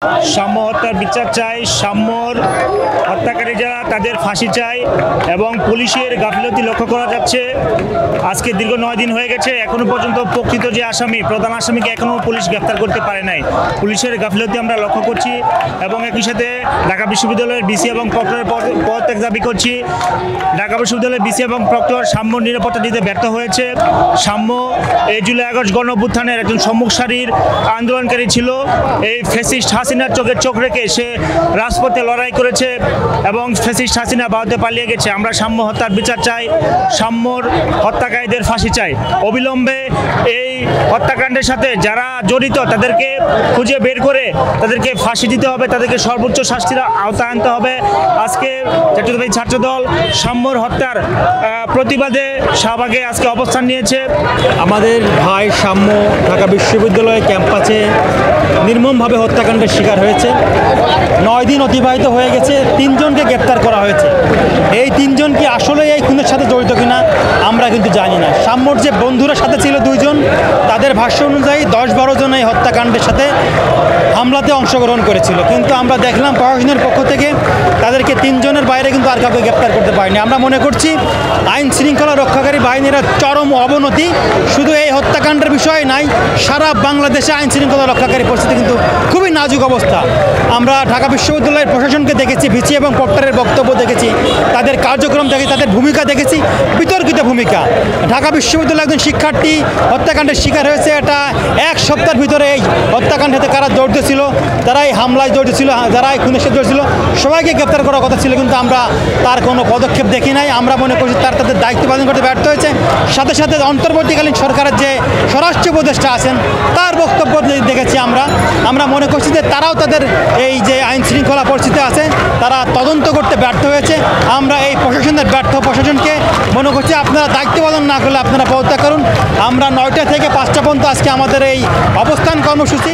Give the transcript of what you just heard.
সাম্য হত্যার বিচার চাই, সাম্যর হত্যাকারী যারা তাদের ফাঁসি চাই এবং পুলিশের গাফিলতি লক্ষ্য করা যাচ্ছে। আজকে দীর্ঘ 9 দিন হয়ে গেছে, এখনো পর্যন্ত প্রকৃত যে আসামি, প্রধান আসামিকে এখনও পুলিশ গ্রেফতার করতে পারে নাই। পুলিশের গাফিলতি আমরা লক্ষ্য করছি এবং একই সাথে ঢাকা বিশ্ববিদ্যালয়ের বিসি এবং প্রক্টরের পদত্যাগ দাবি করছি। ঢাকা বিশ্ববিদ্যালয়ের বিসি এবং প্রক্টর সাম্য নিরাপত্তা দিতে ব্যর্থ হয়েছে। সাম্য এই জুলাই আগস্ট গণ অভ্যুত্থানের একজন সম্মুখ সারির আন্দোলনকারী ছিল। এই ফ্যাসিস্ট হাসিনার চোখে চোখ রেখে সে রাজপথে লড়াই করেছে এবং ফ্যাসিস্ট হাসিনা ভারতে পালিয়ে গেছে। আমরা সাম্য হত্যার বিচার চাই, সাম্যর হত্যাকারীদের ফাঁসি চাই। অবিলম্বে এই হত্যাকাণ্ডের সাথে যারা জড়িত তাদেরকে খুঁজে বের করে তাদেরকে ফাঁসি দিতে হবে, তাদেরকে সর্বোচ্চ শাস্তির আওতায় আনতে হবে। আজকে জাতীয়তাবাদী ছাত্রদল সাম্যর হত্যার প্রতিবাদে শাহবাগে আজকে অবস্থান নিয়েছে। আমাদের ভাই সাম্য ঢাকা বিশ্ববিদ্যালয় ক্যাম্পাসে নির্মমভাবে হত্যাকাণ্ডের শিকার হয়েছে। 9 দিন অতিবাহিত হয়ে গেছে, 3 জনকে গ্রেপ্তার করা হয়েছে। এই 3 জন কি আসলে এই খুনের সাথে জড়িত কিনা আমরা কিন্তু জানি না। সাম্যর যে বন্ধুরা সাথে ছিল 2 জন, তাদের ভাষ্য অনুযায়ী 10-12 জন এই হত্যাকাণ্ডের সাথে হামলাতে অংশগ্রহণ করেছিল, কিন্তু আমরা দেখলাম প্রশাসনের পক্ষ থেকে তাদেরকে 3 জনের বাইরে কিন্তু আর কাউকে গ্রেপ্তার করতে পারেনি। আমরা মনে করছি আইন শৃঙ্খলা রক্ষাকারী বাহিনীরা চরম অবনতি। শুধু এই হত্যাকাণ্ডের বিষয় নাই, সারা বাংলাদেশে আইন শৃঙ্খলা রক্ষাকারী পরিস্থিতি কিন্তু খুবই নাজুক অবস্থা। আমরা ঢাকা বিশ্ববিদ্যালয়ের প্রশাসনকে দেখেছি, ভিসি এবং প্রক্টরের বক্তব্য দেখেছি, তাদের কার্যক্রম দেখেছি, তাদের ভূমিকা দেখেছি, বিতর্কিত ভূমিকা। ঢাকা বিশ্ববিদ্যালয়ের একজন শিক্ষার্থী হত্যাকাণ্ডের শিকার হয়েছে। এটা 1 সপ্তাহের ভিতরে এই হত্যাকাণ্ডে কারা জড়িত ছিল, যারা এই হামলায় জড়িত ছিল, যারা এই খুনের সাথে জড়িত ছিল, সবাইকে গ্রেপ্তার করার কথা ছিল, কিন্তু আমরা তার কোনো পদক্ষেপ দেখি নাই। আমরা মনে করছি তাদের দায়িত্ব পালন করতে ব্যর্থ হয়েছে। সাথে সাথে অন্তর্বর্তীকালীন সরকারের যে স্বরাষ্ট্র উপদেষ্টা আছেন তার বক্তব্য দেখেছি আমরা মনে করছি যে তারাও তাদের এই যে আইন শৃঙ্খলা পরিস্থিতি আছে তারা তদন্ত করতে ব্যর্থ হয়েছে। আমরা এই প্রশাসনের ব্যর্থ প্রশাসনকে মনে করছি আপনারা দায়িত্ব পালন না করলে আপনারা পদত্যাগ করুন। আমরা 9টা থেকে 5টা পর্যন্ত আজকে আমাদের এই অবস্থান কর্মসূচি।